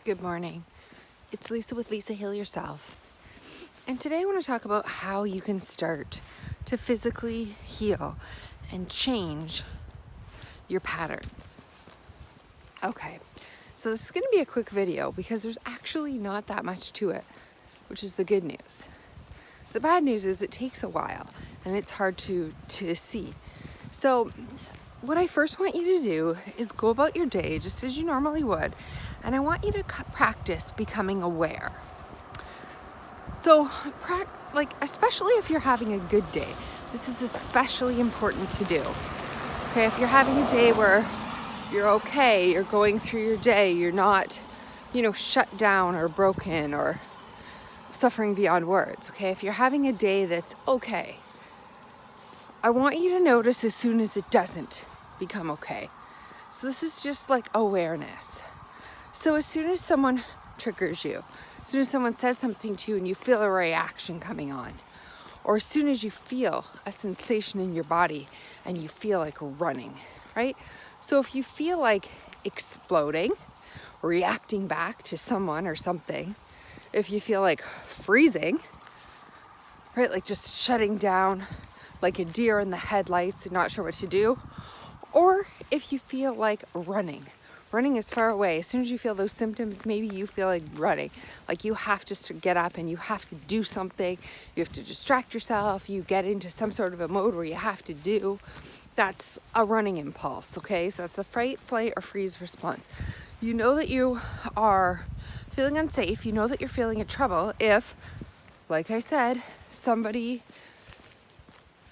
Good morning. It's Lisa with Lisa Heal Yourself. And today I want to talk about how you can start to physically heal and change your patterns. Okay, so this is going to be a quick video because there's actually not that much to it, which is the good news. The bad news is it takes a while and it's hard to see. So what I first want you to do is go about your day just as you normally would, and I want you to practice becoming aware. So, especially if you're having a good day, this is especially important to do. Okay, if you're having a day where you're okay, you're going through your day, you're not, shut down or broken or suffering beyond words. Okay, if you're having a day that's okay, I want you to notice as soon as it doesn't become okay. So this is just like awareness. So as soon as someone triggers you, as soon as someone says something to you and you feel a reaction coming on, or as soon as you feel a sensation in your body and you feel like running, right? So if you feel like exploding, reacting back to someone or something, if you feel like freezing, right? Like just shutting down like a deer in the headlights and not sure what to do, or if you feel like running is far away. As soon as you feel those symptoms, maybe you feel like running, like you have to get up and you have to do something, you have to distract yourself, you get into some sort of a mode where you have to do. That's a running impulse, okay? So that's the fight, flight, or freeze response. You know that you are feeling unsafe, you know that you're feeling in trouble if, like I said, somebody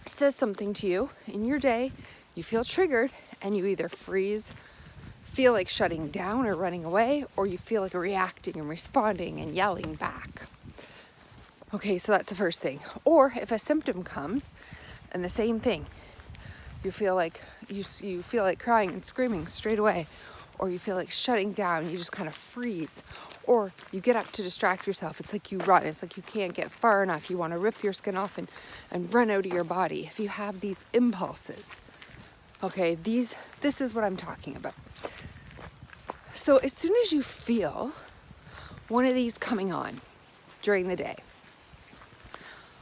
says something to you in your day, you feel triggered, and you either freeze, feel like shutting down or running away, or you feel like reacting and responding and yelling back. Okay, so that's the first thing. Or if a symptom comes and the same thing, you feel like you feel like crying and screaming straight away, or you feel like shutting down, you just kind of freeze, or you get up to distract yourself. It's like you run. It's like you can't get far enough. You want to rip your skin off and run out of your body. If you have these impulses, okay, this is what I'm talking about. So as soon as you feel one of these coming on during the day,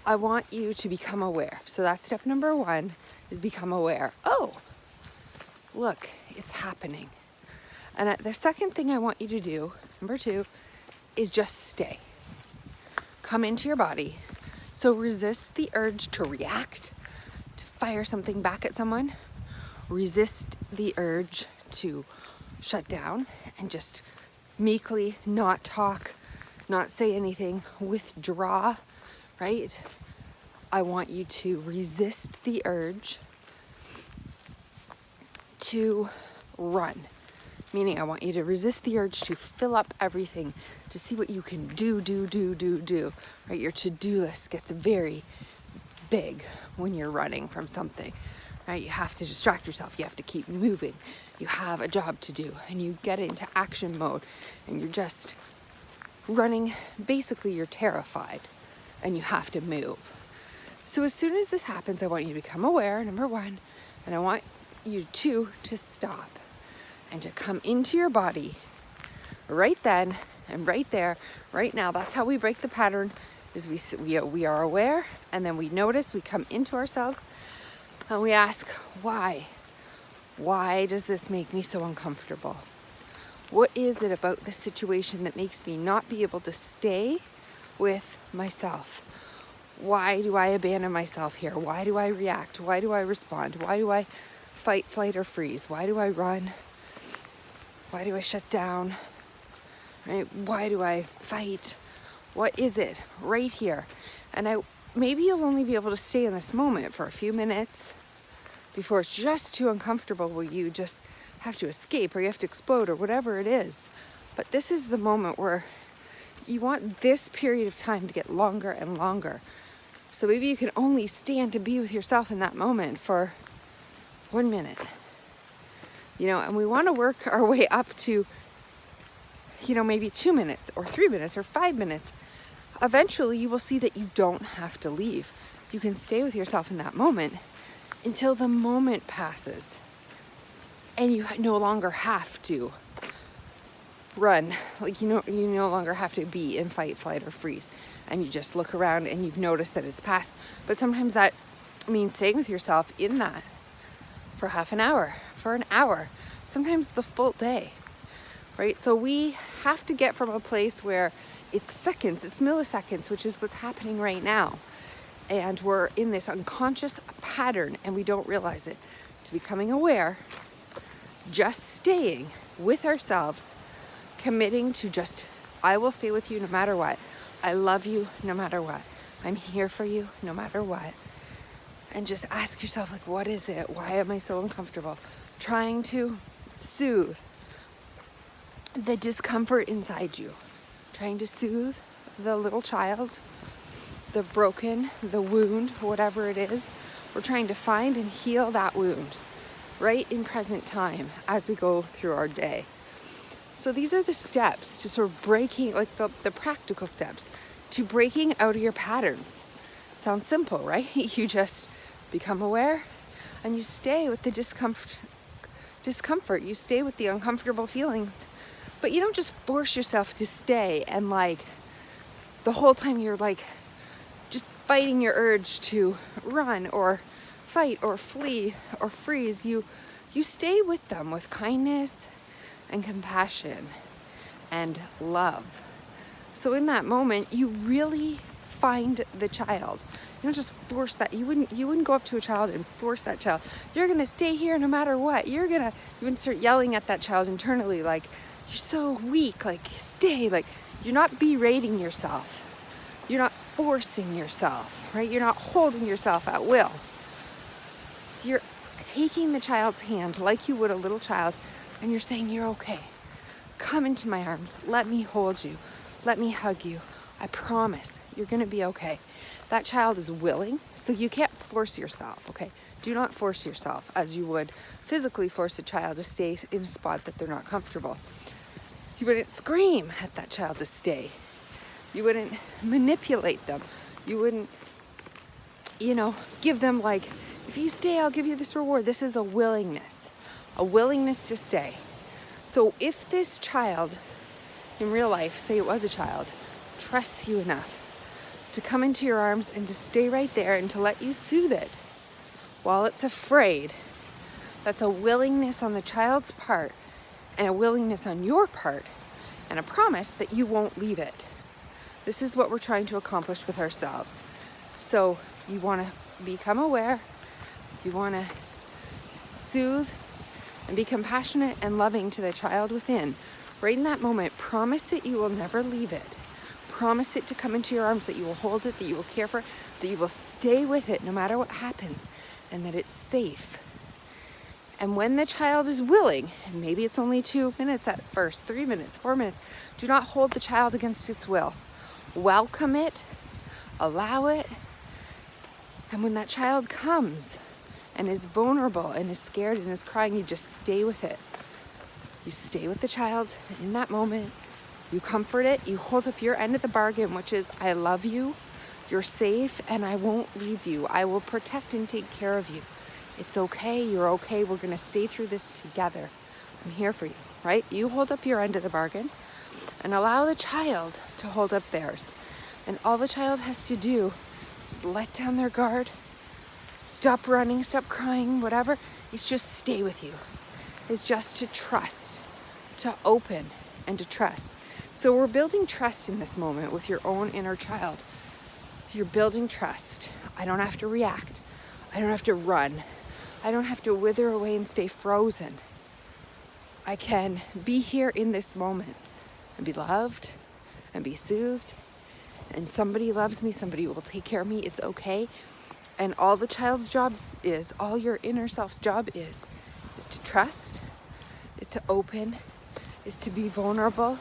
I want you to become aware. So that's step number 1, is become aware. Oh, look, it's happening. And the second thing I want you to do, number 2, is just stay. Come into your body. So resist the urge to react, to fire something back at someone. Resist the urge to shut down and just meekly not talk, not say anything, withdraw, right? I want you to resist the urge to run. Meaning I want you to resist the urge to fill up everything, to see what you can do, right? Your to-do list gets very big when you're running from something, right? You have to distract yourself. You have to keep moving. You have a job to do, and you get into action mode, and you're just running. Basically, you're terrified, and you have to move. So as soon as this happens, I want you to become aware, number 1, and I want you to stop and to come into your body right then and right there, right now. That's how we break the pattern, is we are aware, and then we notice, we come into ourselves, and we ask, why? Why does this make me so uncomfortable? What is it about this situation that makes me not be able to stay with myself? Why do I abandon myself here? Why do I react? Why do I respond? Why do I fight, flight, or freeze? Why do I run? Why do I shut down? Right? Why do I fight? What is it right here? And maybe you'll only be able to stay in this moment for a few minutes before it's just too uncomfortable where you just have to escape or you have to explode or whatever it is. But this is the moment where you want this period of time to get longer and longer. So maybe you can only stand to be with yourself in that moment for 1 minute. And we want to work our way up to, maybe 2 minutes or 3 minutes or 5 minutes. Eventually, you will see that you don't have to leave. You can stay with yourself in that moment until the moment passes and you no longer have to run. Like, you no longer have to be in fight, flight, or freeze. And you just look around and you've noticed that it's passed. But sometimes that means staying with yourself in that for half an hour, for an hour, sometimes the full day, right? So we have to get from a place where it's seconds, it's milliseconds, which is what's happening right now. And we're in this unconscious pattern and we don't realize it, to becoming aware, just staying with ourselves, committing to just, I will stay with you no matter what. I love you no matter what. I'm here for you no matter what. And just ask yourself, like, what is it? Why am I so uncomfortable? Trying to soothe the discomfort inside you. Trying to soothe the little child, the broken, the wound, whatever it is. We're trying to find and heal that wound right in present time as we go through our day. So these are the steps to sort of breaking, like the practical steps to breaking out of your patterns. Sounds simple, right? You just become aware and you stay with the discomfort. You stay with the uncomfortable feelings, but you don't just force yourself to stay and like the whole time you're like just fighting your urge to run or fight or flee or freeze. You stay with them with kindness and compassion and love. So in that moment, you really find the child. You don't just force that. You wouldn't go up to a child and force that child. You're gonna stay here no matter what. You wouldn't start yelling at that child internally like, you're so weak, like stay. Like, you're not berating yourself. You're not forcing yourself, right? You're not holding yourself at will. You're taking the child's hand like you would a little child and you're saying, you're okay. Come into my arms. Let me hold you. Let me hug you. I promise you're going to be okay. That child is willing, so you can't force yourself, okay? Do not force yourself as you would physically force a child to stay in a spot that they're not comfortable. You wouldn't scream at that child to stay. You wouldn't manipulate them. You wouldn't, give them like, if you stay, I'll give you this reward. This is a willingness to stay. So if this child in real life, say it was a child, trusts you enough to come into your arms and to stay right there and to let you soothe it while it's afraid, that's a willingness on the child's part and a willingness on your part and a promise that you won't leave it. This is what we're trying to accomplish with ourselves. So you want to become aware, you want to soothe and be compassionate and loving to the child within. Right in that moment, promise that you will never leave it. Promise it to come into your arms, that you will hold it, that you will care for it, that you will stay with it no matter what happens, and that it's safe. And when the child is willing, and maybe it's only 2 minutes at first, 3 minutes, 4 minutes, do not hold the child against its will. Welcome it, allow it, and when that child comes and is vulnerable and is scared and is crying, you just stay with it. You stay with the child in that moment. You comfort it. You hold up your end of the bargain, which is, I love you, you're safe, and I won't leave you. I will protect and take care of you. It's okay. You're okay. We're going to stay through this together. I'm here for you, right? You hold up your end of the bargain and allow the child to hold up theirs. And all the child has to do is let down their guard, stop running, stop crying, whatever. It's just stay with you. It's just to trust, to open and to trust. So we're building trust in this moment with your own inner child. You're building trust. I don't have to react. I don't have to run. I don't have to wither away and stay frozen. I can be here in this moment and be loved and be soothed. And somebody loves me. Somebody will take care of me. It's okay. And all the child's job is, all your inner self's job is to trust, is to open, is to be vulnerable,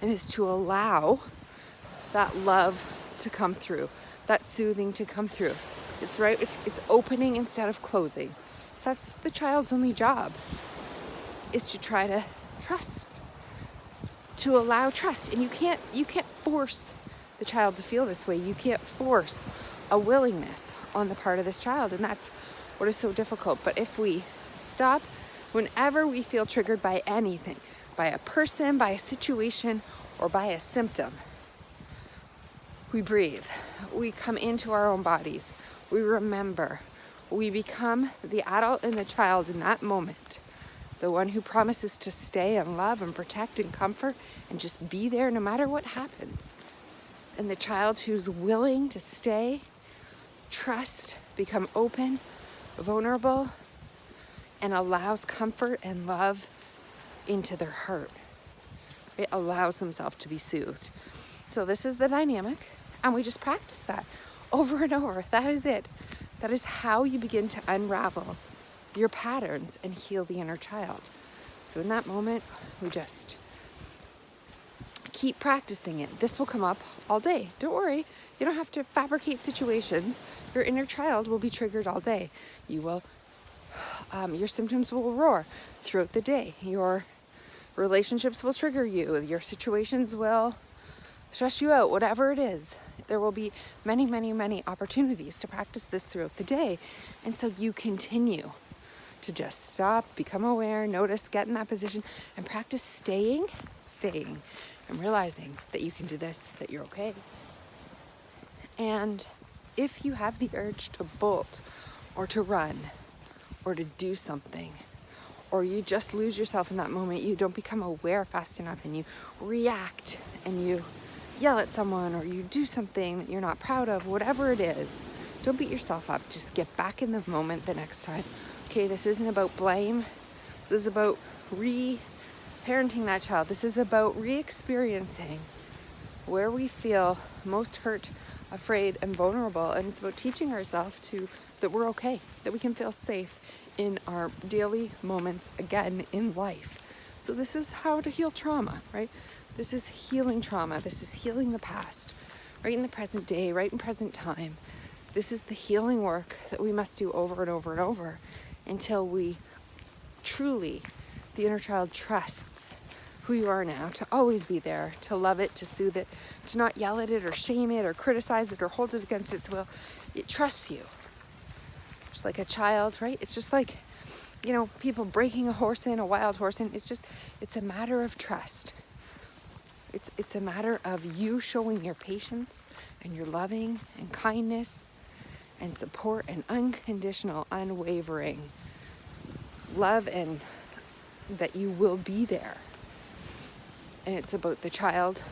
and is to allow that love to come through, that soothing to come through. It's right. It's opening instead of closing. So that's the child's only job, is to try to trust, to allow trust. And you can't force the child to feel this way. You can't force a willingness on the part of this child, and that's what is so difficult. But if we stop, whenever we feel triggered by anything, by a person, by a situation, or by a symptom. We breathe. We come into our own bodies. We remember. We become the adult and the child in that moment. The one who promises to stay and love and protect and comfort and just be there no matter what happens. And the child who's willing to stay, trust, become open, vulnerable, and allows comfort and love into their heart. It allows themselves to be soothed. So this is the dynamic, and we just practice that over and over. That is it. That is how you begin to unravel your patterns and heal the inner child. So in that moment, we just keep practicing it. This will come up all day. Don't worry. You don't have to fabricate situations. Your inner child will be triggered all day. Your symptoms will roar throughout the day. Your relationships will trigger you. Your situations will stress you out, whatever it is. There will be many, many, many opportunities to practice this throughout the day. And so you continue to just stop, become aware, notice, get in that position, and practice staying, and realizing that you can do this, that you're okay. And if you have the urge to bolt or to run or to do something, or you just lose yourself in that moment, you don't become aware fast enough and you react and you yell at someone or you do something that you're not proud of, whatever it is, don't beat yourself up. Just get back in the moment the next time. Okay, this isn't about blame. This is about re-parenting that child. This is about re-experiencing where we feel most hurt, afraid, and vulnerable. And it's about teaching ourselves that we're okay, that we can feel safe in our daily moments again in life. So this is how to heal trauma, right? This is healing trauma. This is healing the past, right in the present day, right in present time. This is the healing work that we must do over and over and over until we truly, the inner child trusts who you are now, to always be there, to love it, to soothe it, to not yell at it or shame it or criticize it or hold it against its will. It trusts you. Just like a child, right? It's just like, people breaking a horse in, a wild horse in. It's a matter of trust. It's a matter of you showing your patience and your loving and kindness and support and unconditional, unwavering love, and that you will be there. And it's about the child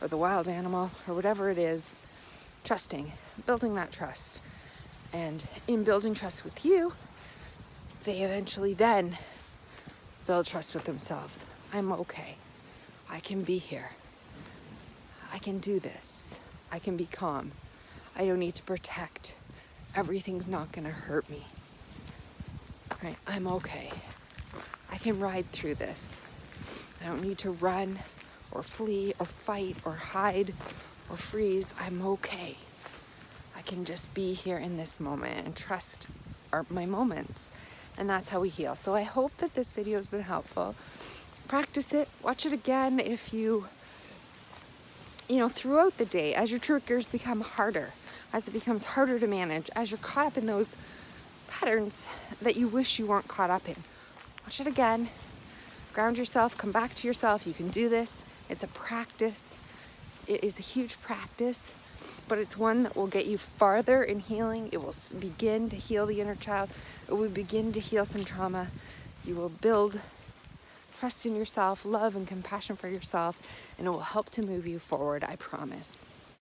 or the wild animal or whatever it is, trusting, building that trust. And in building trust with you, they eventually then build trust with themselves. I'm okay. I can be here. I can do this. I can be calm. I don't need to protect. Everything's not going to hurt me. Right? I'm okay. I can ride through this. I don't need to run or flee or fight or hide or freeze. I'm okay. I can just be here in this moment and trust my moments. And that's how we heal. So I hope that this video has been helpful. Practice it. Watch it again if throughout the day, as your triggers become harder, as it becomes harder to manage, as you're caught up in those patterns that you wish you weren't caught up in. Watch it again. Ground yourself. Come back to yourself. You can do this. It's a practice. It is a huge practice, but it's one that will get you farther in healing. It will begin to heal the inner child. It will begin to heal some trauma. You will build trust in yourself, love and compassion for yourself, and it will help to move you forward, I promise.